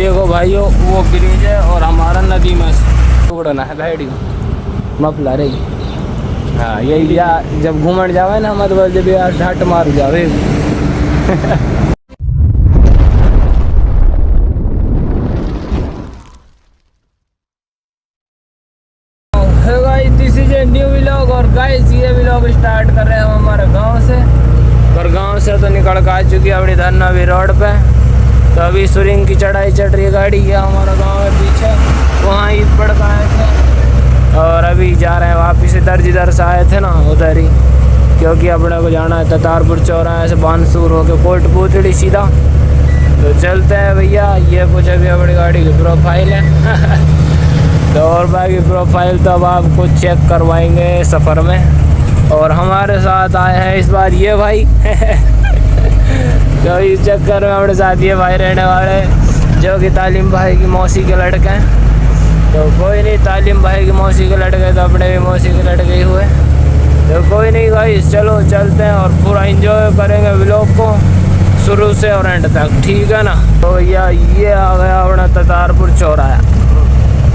देखो भाइयों वो ब्रिज है और हमारा नदी में उड़ना है गाड़ी मफला रही। हाँ यही या जब घूमने जावे ना मतलब जब यार ढाट मार जावे। This is a new vlog और गाइस ये व्लॉग स्टार्ट कर रहे हैं हम हमारे गांव से। और गांव से तो निकल के आ चुकी है अपनी धन्नावी रोड पे। तो अभी सुरिंग की चढ़ाई चढ़ रही है गाड़ी। ये हमारा गांव है पीछे, वहाँ ईद पड़ के आए थे और अभी जा रहे हैं वापिस इधर जिधर से आए थे ना उधर ही, क्योंकि अपने को जाना है तारपुर चौराहे से बानसूर होके कोटपुतली सीधा। तो चलते हैं भैया। ये कुछ अभी अपनी गाड़ी की प्रोफाइल है। तो और बाकी प्रोफाइल तो अब आपको चेक करवाएंगे सफ़र में। और हमारे साथ आए हैं इस बार ये भाई। तो इस चक्कर में हमारे साथ ये भाई रहने वाले जो कि तालिम भाई की मौसी के लड़के हैं। तो कोई नहीं, तालिम भाई की मौसी के लड़के तो अपने भी मौसी के लड़के ही हुए। तो कोई नहीं भाई, चलो चलते हैं और पूरा एंजॉय करेंगे व्लॉग को शुरू से और एंड तक, ठीक है ना। तो भैया ये आ गया अपना तारपुर चौराहा।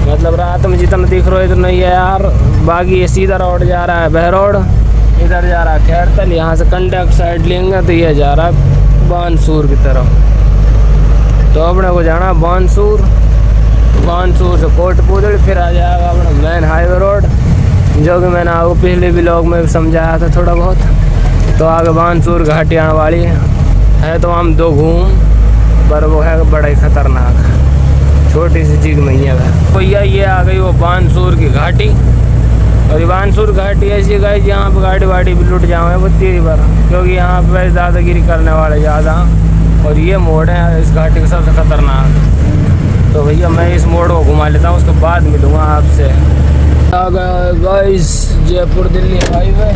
मतलब रात में जितना दिख रहा है तो नहीं है यार। बाकी ये सीधा रोड जा रहा है बहरोड, इधर जा रहा है खैरतल। यहाँ से कंडक्ट साइड लेंगे तो ये जा रहा है बानसूर की तरफ। तो अपने को जाना बानसूर, बानसूर से कोटपुतली, फिर आ जाएगा अपना मेन हाईवे रोड, जो कि मैंने आपको पिछले व्लॉग में समझाया था थोड़ा बहुत। तो आगे बानसूर घाटी आने वाली है। तो हम दो घूम पर वो है बड़ा ही खतरनाक, छोटी सी चीज नहीं है। भैया ये आ गई वो बानसूर की घाटी। और ये बानसूर घाटी ऐसी गई जहाँ पर गाड़ी वाड़ी भी लुट जाए बुत्ती पर, क्योंकि यहाँ पर दादागिरी करने वाले ज़्यादा। और ये मोड़ है इस घाटी का सबसे खतरनाक। तो भैया मैं इस मोड़ को घुमा लेता हूँ, उसके बाद मिलूँगा आपसे। आ गया गाइस जयपुर दिल्ली हाईवे।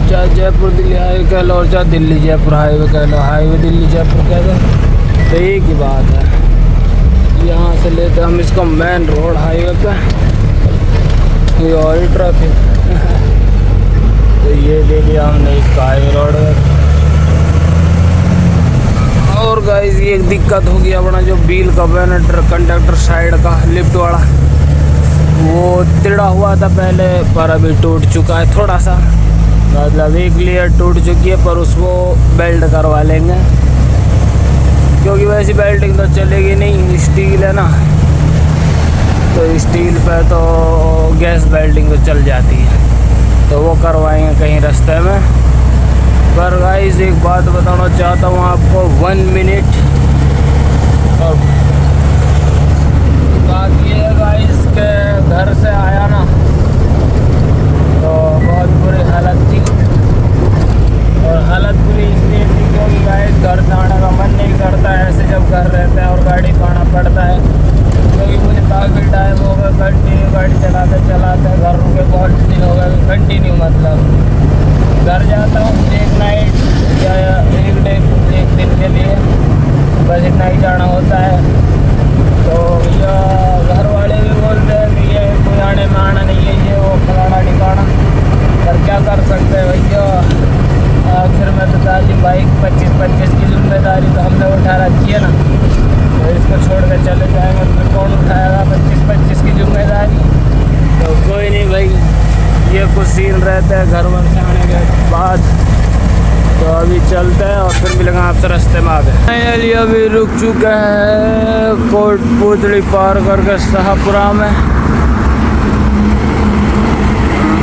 चाहे जयपुर दिल्ली हाईवे कह लो और चाहे दिल्ली जयपुर हाईवे कह लो, हाईवे दिल्ली जयपुर कह दो तो एक ही बात है। यहाँ से लेते हम इसको मेन रोड हाईवे पे, ये और ही ट्रैफिक। तो ये ले लिया हमने इसका हाईवे रोड पे। और गाइस ये एक दिक्कत होगी अपना जो व्हील का बैनर कंडक्टर साइड का लिफ्ट वाला, वो तिड़ा हुआ था पहले पर अभी टूट चुका है थोड़ा सा। मतलब एक लेयर टूट चुकी है पर उसको बेल्ट करवा लेंगे, क्योंकि वैसी बेल्टिंग तो चलेगी नहीं, स्टील है ना। तो स्टील पे तो गैस बेल्टिंग तो चल जाती है, तो वो करवाएंगे कहीं रास्ते में। पर गाइस एक बात बताना चाहता हूँ आपको, 1 मिनट। और बात ये है गाइस के घर से आया ना तो बहुत बुरी हालत थी। और हालत पूरी इसलिए थी क्योंकि गाइस घर से आने का मन नहीं करता है ऐसे जब घर रहता है और गाड़ी पाना पड़ता है। क्योंकि मुझे काफ़ी टाइम हो गया कंटिन्यू गाड़ी चलाते चलाते, घर रुके बहुत दिन हो गए कंटिन्यू। मतलब घर जाता हूँ एक नाइट या एक डे, एक दिन के लिए, बस इतना ही जाना होता है। तो भैया घर वाले भी बोलते हैं कि ये कोई आने में आना नहीं है, ये वो फलाना ठिकाना। पर क्या कर सकते हैं भैया, आखिर में तो तालिम भाई 25-25 की जिम्मेदारी तो हमने उठा रखी है ना। तो इसको छोड़ कर चले जाएंगे तो कौन उठाएगा 25-25 की जिम्मेदारी। तो कोई नहीं भाई, ये कुछ सीन रहते हैं घर वर से आने के बाद। तो अभी चलते हैं और फिर मिलेंगे आपसे रास्ते में आगे। फाइनली अभी रुक चुका है कोटपुतली पार करके शाहपुरा में।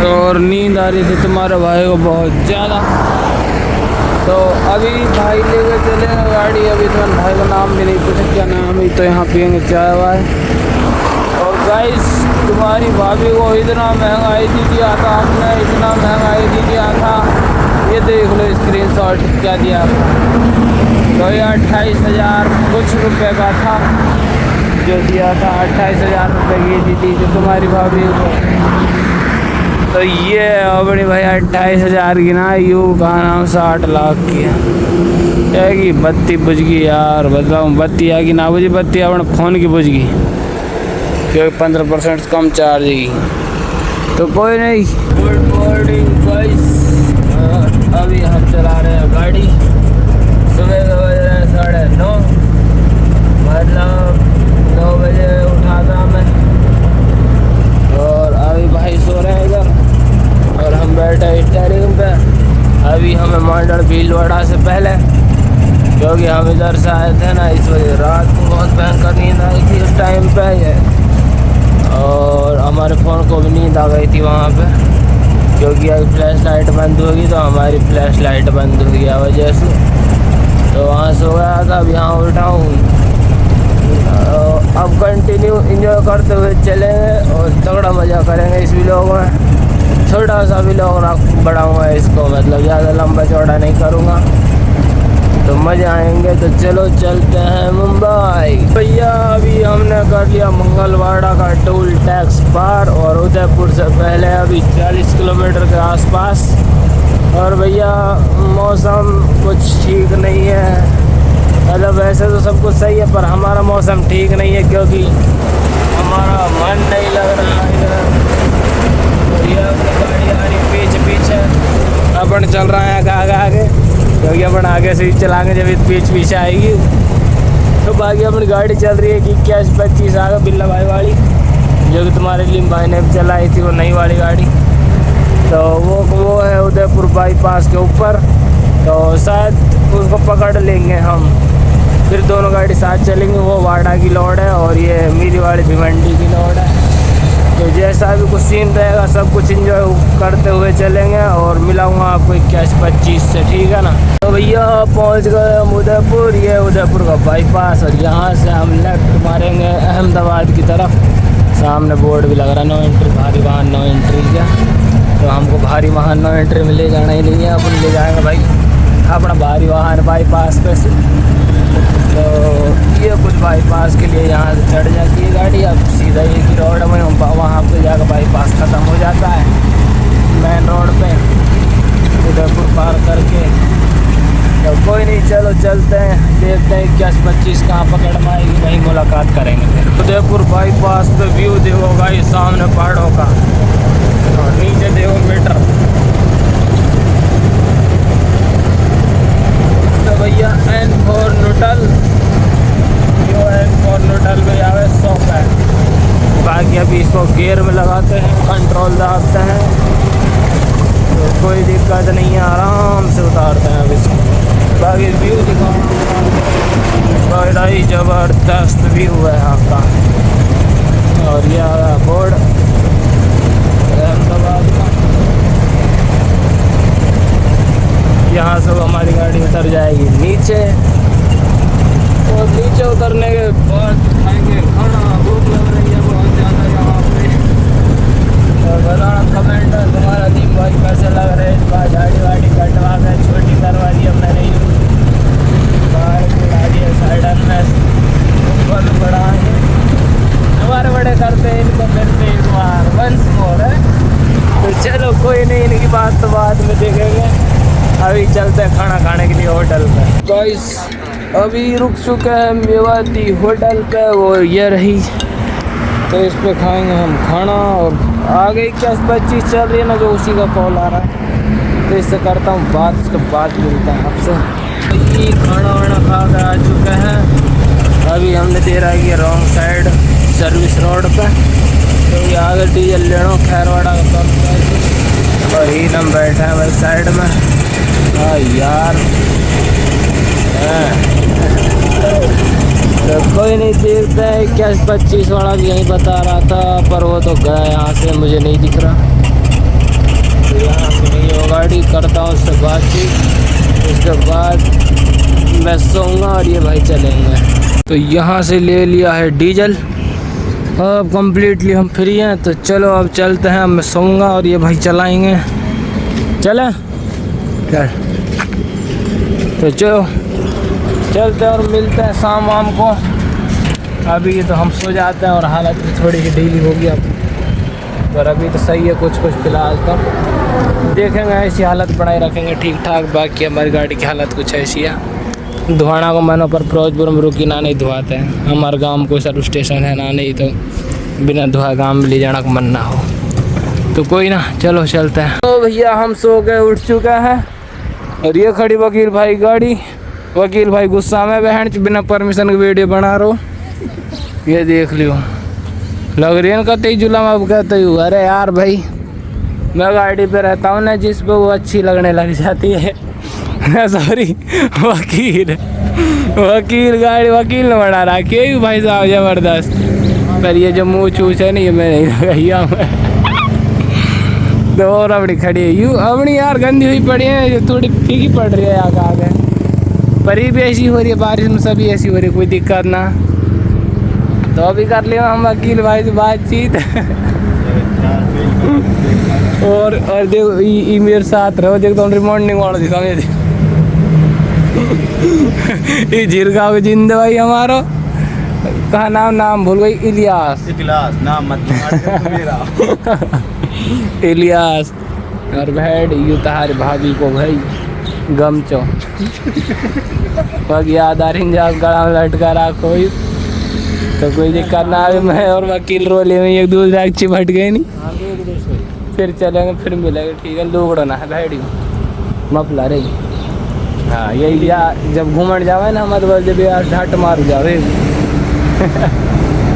और नींद आ रही थी तुम्हारे भाई को बहुत ज़्यादा। तो अभी भाई लेकर चले गाड़ी। अभी तुम्हारे भाई का नाम भी नहीं पूछा क्या नाम है, तो यहाँ पियेंगे चाय वाय। और गाइस तुम्हारी भाभी को इतना महंगाई दी दिया था हमने, इतना महंगाई दी दिया था। ये देख लो स्क्रीनशॉट क्या दिया था। तो ये 28,000 कुछ रुपए का था जो दिया था, 28,000 रुपये की दी थी जो तुम्हारी भाभी को। तो ये अपनी भाई 28,000 की ना, यू का नाम 60 लाख की है कि बत्ती बुझ गई यार। बताओ बत्ती है कि ना बुझी, बत्ती अपने फ़ोन की बुझ गई क्योंकि 15% कम चार्ज की। तो कोई नहीं। गुड मॉर्निंग गाइस, अभी हम चला रहे हैं गाड़ी। सुबह के बज रहे हैं 9:30। मतलब 9 बजे उठा था मैं, और अभी भाई सो रहे हैं इधर और हम बैठे स्टेयरिंग पे। अभी हमें मंडल भीलवाड़ा से पहले, क्योंकि हम इधर से आए थे ना, इस वजह रात को बहुत भयंकर नींद आई थी उस टाइम पे ये, और हमारे फ़ोन को भी नींद आ गई थी वहाँ पे, क्योंकि अभी फ्लैश लाइट बंद होगी तो हमारी फ्लैश लाइट बंद हो गया वजह से, तो वहाँ सो गया था। अब यहाँ उठाऊँ, अब कंटिन्यू एंजॉय करते हुए चलेंगे और तगड़ा मज़ा करेंगे इस व्लॉग में। छोटा सा व्लॉग ना बढ़ाऊँगा इसको, मतलब ज़्यादा लंबा चौड़ा नहीं करूँगा, तो मज़े आएंगे। तो चलो चलते हैं मुंबई। भैया अभी हमने कर लिया मंगलवाड़ा का टोल टैक्स पार, और उदयपुर से पहले अभी 40 किलोमीटर के आसपास। और भैया मौसम कुछ ठीक नहीं है, मतलब वैसे तो सब कुछ सही है पर हमारा मौसम ठीक नहीं है, क्योंकि हमारा मन नहीं लग रहा है इधर। तो ये अपनी गाड़ी आ रही पीछे पीछे, अपन चल रहे हैं आगे, क्योंकि अपन आगे से ही चलाएंगे जब पीछे आएगी। तो बाकी अपनी गाड़ी चल रही है कि 21-25 आगे बिल्ला भाई वाली, जो कि तुम्हारे लिए भाई ने चलाई थी, वो नई वाली गाड़ी। तो वो है उदयपुर बाईपास के ऊपर, तो शायद उसको पकड़ लेंगे हम, फिर दोनों गाड़ी साथ चलेंगे। वो वाड़ा की लोड है और ये मेरी वाली भिवंडी की लोड है। तो जैसा भी कुछ सीन रहेगा सब कुछ एंजॉय करते हुए चलेंगे, और मिलाऊंगा आपको 21-25 से, ठीक है ना। तो भैया पहुंच गए हम उदयपुर, ये उदयपुर का बाईपास, और यहाँ से हम लेफ्ट मारेंगे अहमदाबाद की तरफ। सामने बोर्ड भी लग रहा है नो एंट्री, भारी वाहन नो एंट्री का। तो हमको भारी वाहन नो एंट्री में ले जाना ही नहीं है, अपन ले जाएंगे भाई अपना भारी वाहन बाईपास पे से। तो ये कुछ बाईपास के लिए यहाँ से चढ़ जाती है गाड़ी, अब सीधा एक ही रोड में वहाँ पे जाकर बाईपास ख़त्म हो जाता है मेन रोड पे उदयपुर पार करके। तो कोई नहीं, चलो चलते हैं, देखते हैं 21-25 कहाँ पकड़ में आएगी, वहीं मुलाकात करेंगे फिर। उदयपुर बाईपास पे व्यू देखो भाई, सामने पहाड़ों का और नीचे देखो मीटर। तो भैया N4 न्यूट्रल, जो N4 न्यूट्रल पे आवे 100 है। बाकी अभी इसको गियर में लगाते हैं, कंट्रोल दाबते हैं, तो कोई दिक्कत नहीं है, आराम से उतारते हैं अब इसको। बाकी व्यू दिखाओ, बड़ा ही ज़बरदस्त व्यू है यहाँ का। और ये आ रहा बोर्ड अहमदाबाद का, यहाँ से हमारी गाड़ी उतर जाएगी नीचे, और नीचे उतरने के बाद खाएंगे खाना। भूख लग रही है बहुत ज़्यादा यहाँ पे। और बताना कमेंट है तुम्हारा दिन भाई कैसे लग रहे हैं। इस बार गाड़ी कटवा के छोटी करवा दी हमने, नहीं बाहर गाड़ी है साइडन में बल बड़ा है, हमारे बड़े करते हैं इनको फिर से एक बार वंस मोर है। तो चलो कोई नहीं, इनकी बात तो बाद में देखेंगे, अभी चलते हैं खाना खाने के लिए होटल पे। गाइस अभी रुक चुके हैं मेवाती होटल पे, वो ये रही, तो इस पे खाएंगे हम खाना। और आगे 21-25 चल रही है ना, जो उसी का कॉल आ रहा है, तो इससे करता हूँ बात, उसके बाद मिलता है आपसे। ये खाना वाना खा कर आ चुके हैं, अभी हमने दे रहा है कि रॉन्ग साइड सर्विस रोड पे, तो ये आगे डीजल लेना खैरवाड़ा का तरफ, और ही हम बैठे हैं भाई साइड में। हाँ यार तो कोई नहीं, देखते हैं 21-25 वाला भी यहीं बता रहा था, पर वो तो गया यहाँ से, मुझे नहीं दिख रहा। तो यहाँ से नहीं हो गाड़ी, करता हूँ उससे बातचीत, उसके बाद मैं सोऊंगा और ये भाई चलेंगे। तो यहाँ से ले लिया है डीजल, अब कम्प्लीटली हम फ्री हैं। तो चलो अब चलते हैं, मैं सोऊंगा और ये भाई चलाएँगे। चलें चल, तो चलो चलते हैं और मिलते हैं शाम वाम को। अभी तो हम सो जाते हैं और हालत भी थोड़ी सी ढीली होगी अब, पर अभी तो सही है कुछ फिलहाल तक, देखेंगे ऐसी हालत बनाए रखेंगे ठीक ठाक। बाकी हमारी गाड़ी की हालत कुछ ऐसी है, धुआना को मैंने पर फिरोजपुर में रुकी ना नहीं धुआते हैं, हमारे गाँव में कोई सर्विस स्टेशन है ना, नहीं तो बिना धुआ गाँव में ले जाना का मन ना हो। तो कोई ना, चलो चलते हैं। तो भैया हम सो गए, उठ चुके हैं, और ये खड़ी वकील भाई गाड़ी। वकील भाई गुस्सा में, बहन बिना परमिशन की वीडियो बना रहा हो। ये देख लियो, लग रही है ना कतई जुलम। अब कहते ही अरे यार भाई, मैं गाड़ी पे रहता हूँ ना जिस पे वो अच्छी लगने लग जाती है। सॉरी, वकील गाड़ी वकील ने बना रखी है भाई साहब जबरदस्त। पर ये जो मुँह चूछ है ना, ये मैं नहीं लगाइया मैं। तो और अपनी खड़ी है यूँ, अपनी यार गंदी हुई पड़ी है, जो थोड़ी फीकी पड़ रही है आगे। परी भी ऐसी हो रही है, बारिश में सभी ऐसी हो रही है, कोई दिक्कत ना। तो अभी कर लिया हम वकील भाई से बातचीत। और देखो ई मेरे साथ रहो, देख तुम रिमॉन्डिंग वाला दिखा मेरे। ये झिरगांव जिंदा भाई हमारा, कहा नाम भूल गई, इलियास नाम मत मेरा। इलियास और भेड़ यू तार भाभी को भाई गमचो पग याद आ रही जा गला में लटका रखो, तो कोई दिक्कत ना आवे। मैं और वकील रोले में एक दूसरे चिपट गए नहीं, फिर चलेंगे फिर मिलेंगे, ठीक है। लोगड़ा ना है भेड़ी मफला रही। हाँ यही यार, जब घूमने जावे ना हमारे बस, जब यार ढाट मार जावे।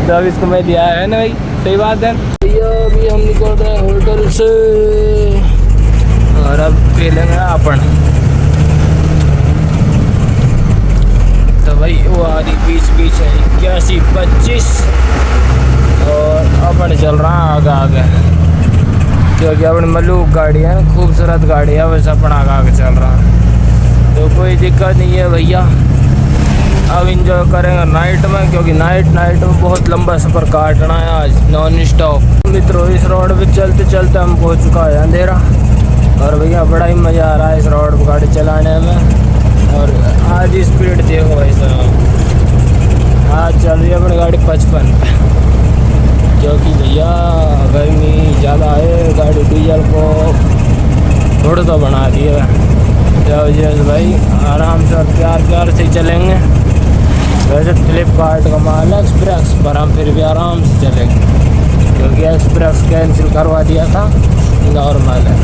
तो अब इसको मैं लिया है ना भाई, सही बात है। अभी हम निकल रहे हैं होटल से और अब पी लेंगे अपन। तो भाई वो आ रही बीच है 81-25 और अपन चल रहा है आगे आगे, क्योंकि अपनी मलूक गाड़ी है, खूबसूरत गाड़ी है, वैसे अपन आगे आगे चल रहा है। तो कोई दिक्कत नहीं है भैया। अब इंजॉय करेंगे नाइट में, क्योंकि नाइट में बहुत लंबा सफ़र काटना है आज नॉन स्टॉप। मित्रों इस रोड पे चलते चलते हम पहुंच चुका है अंधेरा, और भैया बड़ा ही मज़ा आ रहा है इस रोड पर गाड़ी चलाने में। और आज स्पीड देखो भाई साहब, आज चल रही है अपनी गाड़ी 55 पे, क्योंकि भैया गर्मी ज़्यादा है, गाड़ी डीजल को थोड़ा तो बना दिया है। तो वजह भाई आराम से और प्यार से चलेंगे। वैसे फ्लिपकार्ट का माल है एक्सप्रेस, पर हम फिर भी आराम से चलेंगे, क्योंकि एक्सप्रेस कैंसिल करवा दिया था, नॉर्मल है।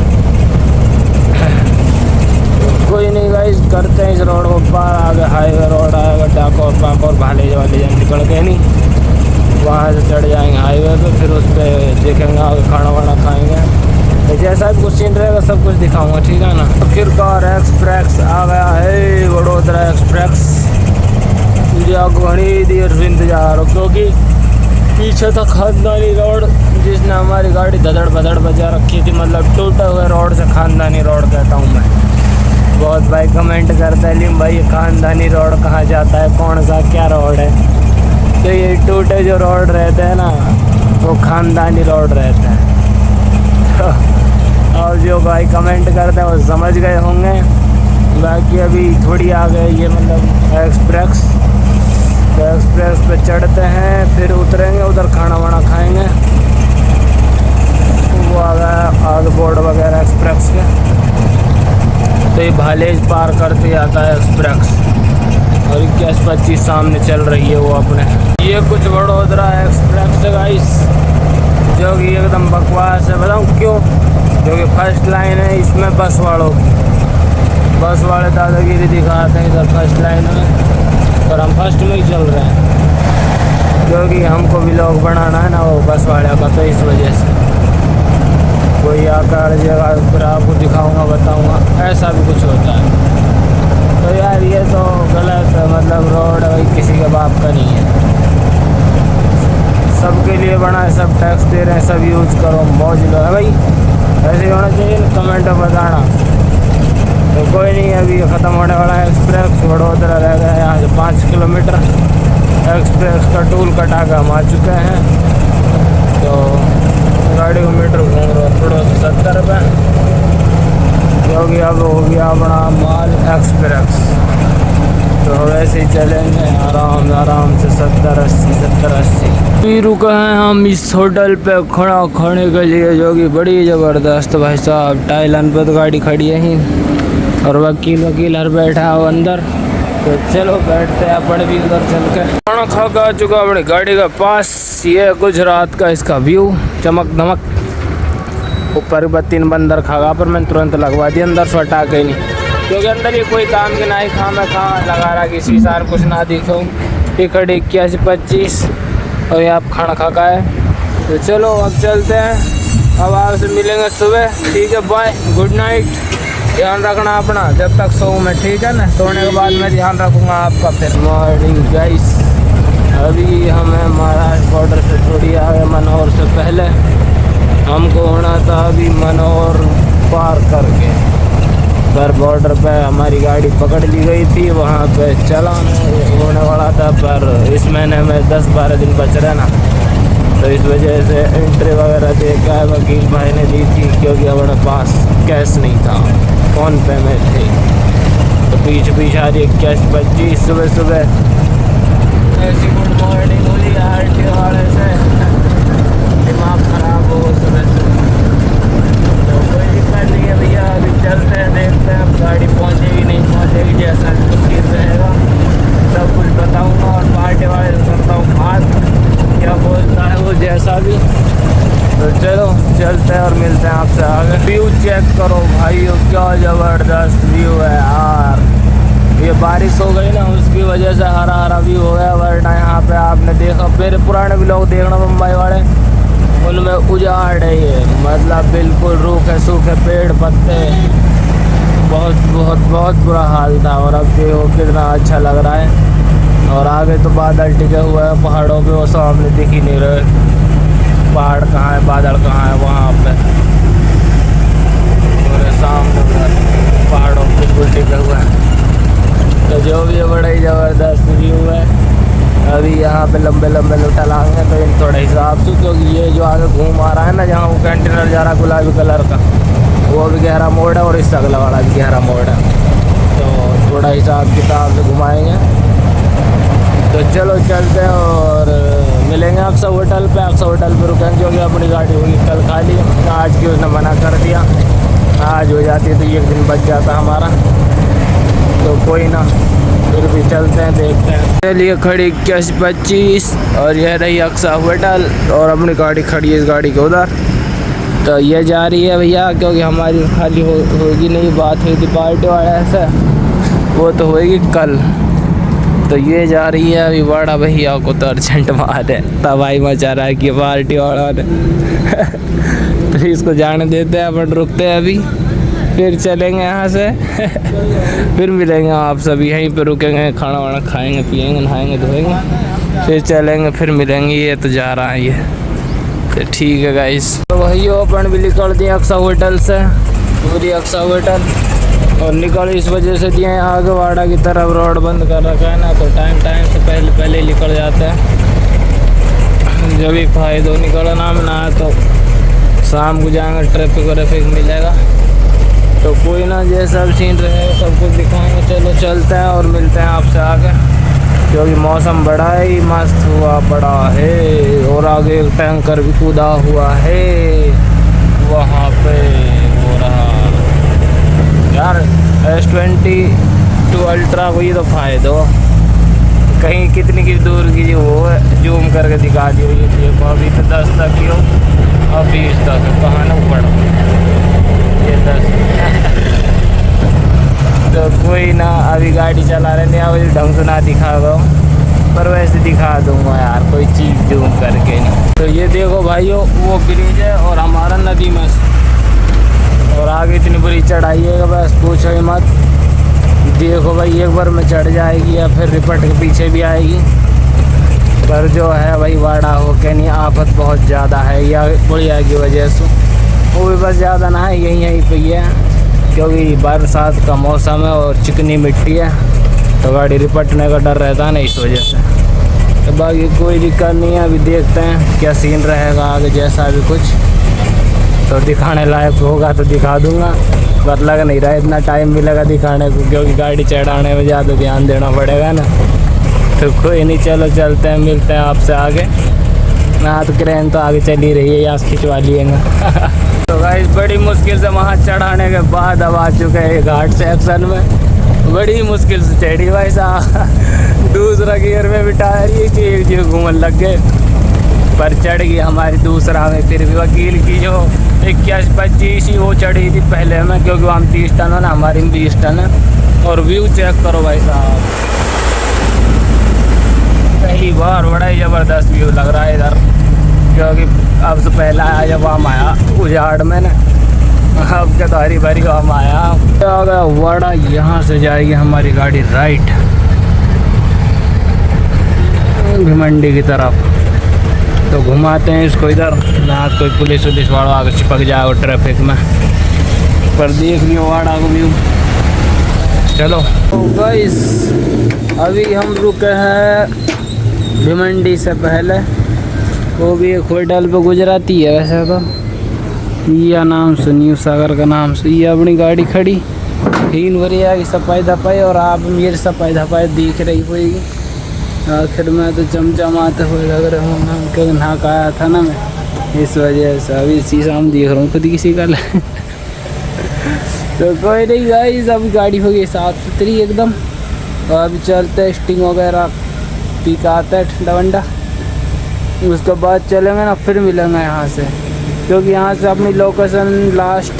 कोई नहीं गाइस, करते हैं इस रोड को पार। आगे हाईवे रोड आएगा, डाकोर पाकोर भाले वाले जन निकल के नहीं, वहाँ से चढ़ जाएंगे हाईवे पे, फिर उस पर देखेंगे आगे खाना वाना खाएंगे। तो जैसा भी कुछ सीन रहेगा सब कुछ दिखाऊंगा, ठीक है ना। आखिरकार एक्सप्रेस आ गया है, वडोदरा एक्सप्रेस। मुझे घनी देर से इंतजार हो, क्योंकि पीछे था खानदानी रोड, जिसने हमारी गाड़ी धड़ड़ बधड़ बजा रखी थी। मतलब टूटे हुए रोड से खानदानी रोड कहता हूँ मैं। बहुत भाई कमेंट करता है लिम भाई ये खानदानी रोड कहाँ जाता है, कौन सा क्या रोड है। तो ये टूटे जो रोड रहते हैं ना, वो खानदानी रोड रहते हैं। और जो भाई कमेंट करते हैं वो समझ गए होंगे। बाकी अभी थोड़ी आ गए ये मतलब एक्सप्रेस, तो एक्सप्रेस पे चढ़ते हैं, फिर उतरेंगे, उधर खाना वाना खाएंगे। वो आ गया आगे बोर्ड वगैरह एक्सप्रेस के। तो ये भालेज पार करते आता है एक्सप्रेस, और 21-25 सामने चल रही है वो अपने। ये कुछ वडोदरा एक्सप्रेस है गाइस, जो कि एकदम बकवास है। बताऊँ क्यों? क्योंकि फर्स्ट लाइन है इसमें बस वाले दादागिरी दिखाते हैं इधर फर्स्ट लाइन में, पर हम फर्स्ट में ही चल रहे हैं, क्योंकि हमको व्लॉग बनाना है ना वो बस वाले का। तो इस वजह से कोई आकर जगह फिर आपको दिखाऊंगा, बताऊंगा, ऐसा भी कुछ होता है। तो यार ये तो गलत है, मतलब रोड भाई किसी के बाप का नहीं है, सबके लिए बना है, सब टैक्स दे रहे हैं, सब यूज़ करो, मौज लो है भाई। ऐसे ही होना चाहिए ना, कमेंट में बताना। तो कोई नहीं, अभी ख़त्म होने वाला है एक्सप्रेस। वडोदरा रह गया यहाँ से 5 किलोमीटर। एक्सप्रेस का टूल कटा के हम आ चुके हैं। तो गाड़ी को मीटर घूम रहा थोड़ा सा 70 रुपये, क्योंकि अब हो गया अपना माल एक्सप्रेस। तो वैसे ही चलेंगे आराम से 70-80। फिर रुके हैं हम इस होटल पे खाना खाने के लिए, जो कि बड़ी ज़बरदस्त भाई साहब। टाइलन पे तो गाड़ी खड़ी है ही, और वकील हर बैठा हो अंदर। तो चलो बैठते हैं अपन भी उधर चल के। खाना खा के आ चुका अपनी गाड़ी के पास। ये गुजरात का इसका व्यू, चमक धमक। ऊपर बत्ती बंदर खागा, पर मैंने तुरंत लगवा दिया अंदर से हटा के नहीं, क्योंकि अंदर ये कोई काम के ना ही खा मैं खा लगा रहा, किसी सार कुछ ना दिखो। टिकट 81-25 और यहाँ पे खाना खा का है। तो चलो अब चलते हैं, अब आपसे मिलेंगे सुबह। ठीक है, बाय, गुड नाइट। ध्यान रखना अपना जब तक सोऊं मैं, ठीक है ना? सोने के बाद मैं ध्यान रखूँगा आपका। फिर मॉर्निंग गाइस, अभी हमें महाराष्ट्र बॉर्डर से थोड़ी आगे मनोहर से पहले हमको होना था अभी मनोहर पार करके, पर बॉर्डर पे हमारी गाड़ी पकड़ ली गई थी। वहाँ पे चालान होने वाला था, पर इस महीने में 10-12 दिन बच रहे ना, तो इस वजह से एंट्री वगैरह देखा वकील भाई ने दी थी, क्योंकि हमारे पास कैश नहीं था, फ़ोन पे में थे। तो पीछे आ रही है कैश 25 सुबह ऐसी गुड मॉर्निंग हुई आरटी वाले से, दिमाग ख़राब हो सुबह से। तो कोई दिक्कत नहीं है भैया, अभी चलते हैं, देखते हैं अब गाड़ी पहुँचेगी नहीं पहुँचेगी, जैसा तस्वीर रहेगा सब कुछ बताऊँगा। और पार्टी वाले से करता हूँ बात, क्या बोलता है वो जैसा भी। तो चलो चलते हैं और मिलते हैं आपसे आगे। व्यू चेक करो भाई, क्या ज़बरदस्त व्यू है यार। ये बारिश हो गई ना, उसकी वजह से हरा हरा व्यू हो गया, वरना यहाँ पे आपने देखा मेरे पुराने ब्लॉग देखना मुंबई वाले, उनमें उजाड़ है ये, मतलब बिल्कुल रूखे सूखे पेड़ पत्ते, बहुत बुरा हाल था। और अब देखो कितना अच्छा लग रहा है। और आगे तो बादल टिके हुए हैं पहाड़ों पे, वो सामने दिख ही नहीं रहे, पहाड़ कहाँ है बादल कहाँ है, वहाँ पे पूरे सामने पहाड़ों पे बिल्कुल टिके हुए हैं। तो जो भी है बड़ा ही ज़बरदस्त व्यू है। अभी यहाँ पे लंबे लुटा लाएंगे तो इन थोड़ा हिसाब से, क्योंकि ये जो आगे घूम आ रहा है ना, जहाँ वो कंटेनर जा रहा है गुलाबी कलर का, वो भी गहरा मोड़ है और इस अगला वाला भी गहरा मोड़ है, तो थोड़ा हिसाब किताब से घुमाएंगे। तो चलो चलते हैं और मिलेंगे अक्सर होटल पे। अक्सर होटल पे रुकेंगे, क्योंकि अपनी गाड़ी हुई कल खाली, आज की उसने मना कर दिया। आज हो जाती है तो एक दिन बच जाता हमारा, तो कोई ना, फिर भी चलते हैं, देखते हैं। चलिए खड़ी कैश 25 और यह रही अक्सा होटल, और अपनी गाड़ी खड़ी है इस गाड़ी के उधर। तो ये जा रही है भैया, क्योंकि हमारी खाली होगी नहीं, बात हुई थी पार्टी वाले से, वो तो होएगी कल। तो ये जा रही है अभी, बड़ा भैया को तो अर्जेंट मार है, तबाही मचा रहा है कि पार्टी वाला ने तो इसको जाने देते हैं, अपन रुकते हैं अभी, फिर चलेंगे यहाँ से फिर मिलेंगे आप सभी, यहीं पे रुकेंगे, खाना वाना खाएंगे पिएंगे, नहाएंगे धोएंगे, फिर चलेंगे, फिर मिलेंगे। ये तो जा रहा है ये, तो ठीक है गाइस। तो वही अपन भी निकल दिए अक्सा होटल से, पूरी अक्सा होटल, और निकल इस वजह से दिए आगे वाड़ा की तरफ रोड बंद कर रखा है ना, तो टाइम से पहले निकल जाते हैं। जब भी फायदो निकलना ना तो शाम को जाएंगे, ट्रैफिक मिलेगा, तो कोई ना, जैसा भी सीन रहेगा सब कुछ दिखाएंगे। चलो चलते हैं और मिलते हैं आपसे आगे, क्योंकि मौसम बड़ा ही मस्त हुआ पड़ा है, और आगे एक टैंकर भी कूदा हुआ है वहाँ पे। हो रहा यार S22 अल्ट्रा को ये तो फ़ायदा, कहीं कितनी की दूर की जो वो जूम करके दिखा दी हुई है। अभी तो 10 तक ही हो, अब 20 तक कहाँ ना पड़ा ये 10 तो कोई ना, अभी गाड़ी चला रहे नहीं, अभी ढंग से ना दिखा दो, पर वैसे दिखा दूंगा यार कोई चीज़ जूम करके नहीं। तो ये देखो भाइयों, वो ब्रिज है और हमारा नदी में, और आगे इतनी बुरी चढ़ाई है बस पूछो ही मत। देखो भाई, एक बार में चढ़ जाएगी या फिर रिपट के पीछे भी आएगी, पर जो है भाई वाड़ा हो के नहीं, आफत बहुत ज़्यादा है या बुढ़िया की वजह से, वो भी बस ज़्यादा ना है, यहीं पे ही है, क्योंकि बरसात का मौसम है और चिकनी मिट्टी है, तो गाड़ी रिपटने का डर रहता है ना, इस वजह से। तो बाकी कोई दिक्कत नहीं है, अभी देखते हैं क्या सीन रहेगा आगे, जैसा भी कुछ तो दिखाने लायक होगा तो दिखा दूंगा, पर लग नहीं रहा इतना टाइम मिलेगा दिखाने को, क्योंकि गाड़ी चढ़ाने में ज़्यादा ध्यान देना पड़ेगा ना। तो कोई नहीं, चलो चलते हैं, मिलते हैं आपसे आगे। ना तो क्रेन तो आगे चली रही है, यहाँ खिंचवा लिए ना तो गाइस बड़ी मुश्किल से वहाँ चढ़ाने के बाद अब आ चुके हैं घाट सेक्शन में, बड़ी मुश्किल से चढ़ी भाई साहब। दूसरा गियर में भी टायर ही थी, एक जो घूमने लग गए, पर चढ़ गई हमारी दूसरा में। फिर भी वकील की जो 21-25 ही वो चढ़ी थी पहले में, क्योंकि हम 30 टन है ना, हमारी 20 टन है। और व्यू चेक करो भाई साहब, पहली बार बड़ा ही ज़बरदस्त व्यू लग रहा है इधर, क्योंकि अब से पहला आया जब हम आया उजाड़ में ना, अब क्या तो हरी भरी हम आया। अगर वाड़ा यहाँ से जाएगी हमारी गाड़ी राइट भिमंडी की तरफ, तो घुमाते हैं इसको इधर ना, कोई पुलिस वुलिस वाला आगे चिपक जाए ट्रैफिक में, पर देख लियो वाड़ा को व्यू। चलो तो गाइस अभी हम रुके हैं भिमंडी से पहले, वो भी एक होटल पे गुजराती है वैसे तो, या नाम से न्यू सागर का नाम से। ये अपनी गाड़ी खड़ी हीन वरिया की सफाई धपाई, और आप मेरी सफाई धपाई दिख रही होगी। आखिर में तो चमचमाते हुए लग रहे होंगे हम, क्योंकि नहा का आया था ना मैं, इस वजह से अभी शीशा हम देख रहा हूँ खुद किसी का तो कोई नहीं गाइस, अभी गाड़ी हो गई साफ सुथरी एकदम। और अभी चलते स्टिंग वगैरह पी का आता है ठंडा वंडा, उसके बाद चलेंगे ना, फिर मिलेंगे यहाँ से, क्योंकि यहाँ से अपनी लोकेशन लास्ट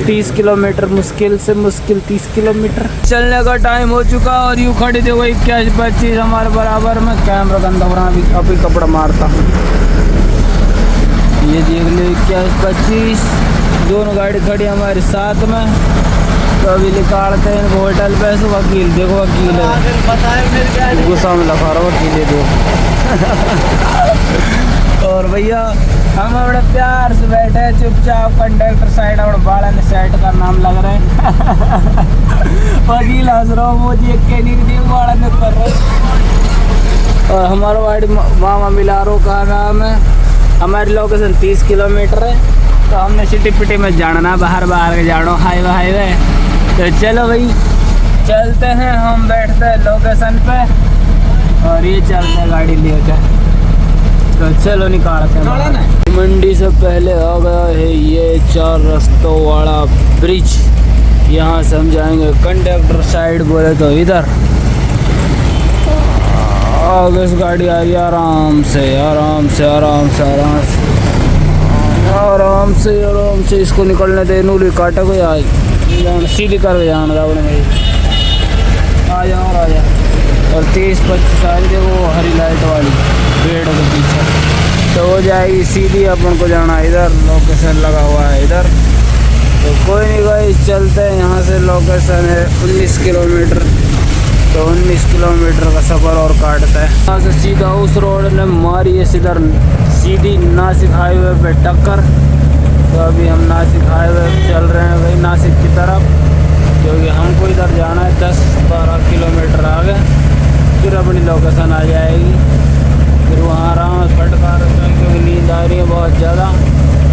30 किलोमीटर, मुश्किल से मुश्किल 30 किलोमीटर चलने का टाइम हो चुका। और यूँ खड़ी थी वही 21-25 हमारे बराबर में, कैमरा गंदा बना अभी कपड़ा मारता। ये देख लो 21-25 दोनों गाड़ी खड़ी हमारे साथ में। तो अभी निकालते हैं इनको होटल पे से। वकील देखो, वकील है गुस्सा में लगा रहा वकील दो और भैया हम बड़े प्यार से बैठे हैं चुपचाप, कंडक्टर साइड और बाड़ा ने साइड का नाम लग रहे हैं वकील हंस रहा हूँ, मुझे के नहीं बाड़ा ने कर रहे। और हमारा वाड़ी मामा मिलारो का नाम है। हमारी लोकेशन 30 किलोमीटर है, तो हमने सिटी पिटी में जाना, बाहर के जानो हाईवे। तो चलो भाई चलते हैं, हम बैठते हैं लोकेशन पे और ये चलते हैं गाड़ी लेकर। तो चलो निकालते हैं। मंडी से पहले आ गया है ये 4 रस्तों वाला ब्रिज, यहाँ से हम जाएंगे कंडक्टर साइड बोले तो इधर। आगे इस गाड़ी आ रही है आराम से आराम से आराम से आराम से आराम से आराम से, इसको निकलने दे, नूली काटे को आज सीधी कर जाना भाई, आ जाओ आ जाओ। और 30-25 आ रही है वो हरी लाइट वाली पेड़ के पीछे, तो हो जाएगी सीधी। अपन को जाना इधर, लोकेशन लगा हुआ है इधर। तो कोई नहीं भाई चलते हैं, यहाँ से लोकेशन है 19 किलोमीटर, तो 19 किलोमीटर का सफ़र और काटता है। यहाँ से सीधा उस रोड ने मारी है सीधा सीधी नासिक हाईवे पे टक्कर। तो अभी हम नासिक हाईवे चल रहे हैं भाई, नासिक की तरफ, क्योंकि हमको इधर जाना है 10-12 किलोमीटर आगे, फिर अपनी लोकेशन आ जाएगी। फिर वहाँ आराम से फटका रहे हैं, क्योंकि नींद आ रही है बहुत ज़्यादा।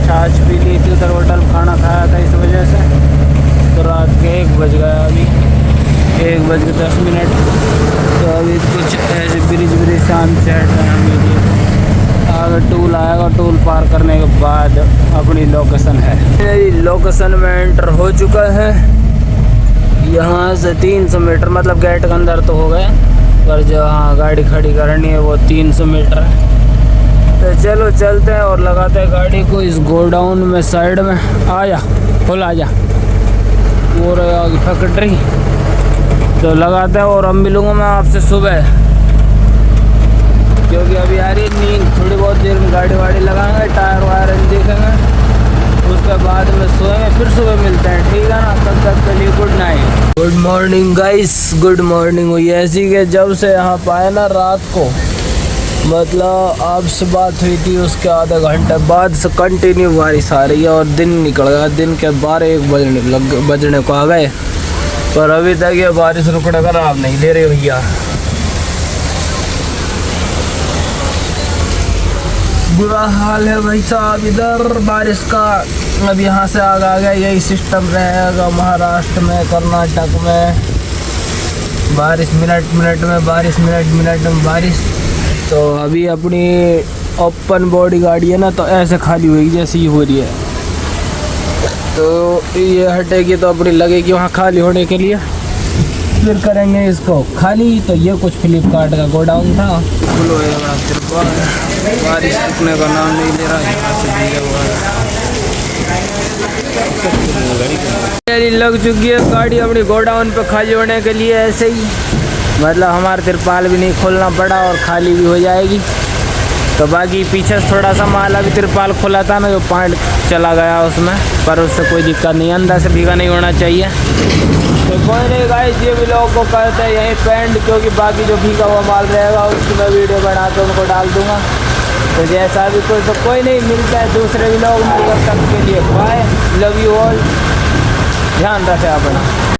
छाछ पी ली थी उधर, होटल खाना खाया था इस वजह से। तो रात के 1 बज गया, अभी 1:10। तो अभी कुछ ऐसे ब्रिज शाम से हट रहे हैं। आगे टूल आएगा, टूल पार करने के बाद अपनी लोकेशन है। मेरी लोकेशन में एंटर हो चुका है। यहाँ से 300 मीटर, मतलब गेट के अंदर तो हो गए, पर जो हाँ गाड़ी खड़ी करनी है वो 300 मीटर है। तो चलो चलते हैं और लगाते हैं गाड़ी को इस गोडाउन में साइड में। आ जा फुल आ जा, वो रहेगा फैक्ट्री। तो लगाते हैं और अब मिलूँगा मैं आपसे सुबह, क्योंकि अभी आ रही नींद। थोड़ी बहुत देर में गाड़ी वाड़ी लगाएंगे, टायर वायर देखेंगे, उसके बाद में सोएंगे, फिर सुबह मिलते हैं, ठीक है ना। तब तक के लिए good night. Good morning guys, good morning. हुई ऐसी कि जब से यहाँ पाए ना रात को, मतलब आपसे बात हुई थी उसके आधे घंटे बाद से कंटिन्यू बारिश आ रही है और दिन निकल गया। दिन के 12-1 बजने को आ गए, पर अभी तक ये बारिश रुकने का नाम नहीं ले रही भैया। बुरा हाल है भाई साहब इधर बारिश का। अब यहाँ से आगे आ गया, यही सिस्टम रहेगा महाराष्ट्र में, कर्नाटक में। बारिश मिनट में बारिश, मिनट में बारिश। तो अभी अपनी ओपन बॉडी गाड़ी है ना, तो ऐसे खाली हुई जैसी ही हो रही है। तो ये हटेगी तो अपनी लगेगी वहाँ खाली होने के लिए, फिर करेंगे इसको खाली। तो ये कुछ फ्लिपकार्ट का गोडाउन था। बारिश रुकने का नाम नहीं ले रहा है। लग चुकी है गाड़ी अपनी गोडाउन पे खाली होने के लिए ऐसे ही। मतलब हमारा तिरपाल भी नहीं खोलना पड़ा और खाली भी हो जाएगी। तो बाकी पीछे से थोड़ा सा माला भी तिरपाल खुला था ना, जो पॉइंट चला गया उसमें, पर उससे कोई दिक्कत नहीं, अंदर से भीगा नहीं होना चाहिए। तो कोई नहीं गाइस, ये भी लोगों को करते हैं यहीं पेंट, क्योंकि बाकी जो भीगा हुआ माल रहेगा उसकी मैं वीडियो बना के उनको डाल दूँगा। तो जैसा भी कोई, तो कोई नहीं, मिलता है दूसरे भी लोग, तब के लिए बाय, लव यू ऑल, ध्यान रखें अपना।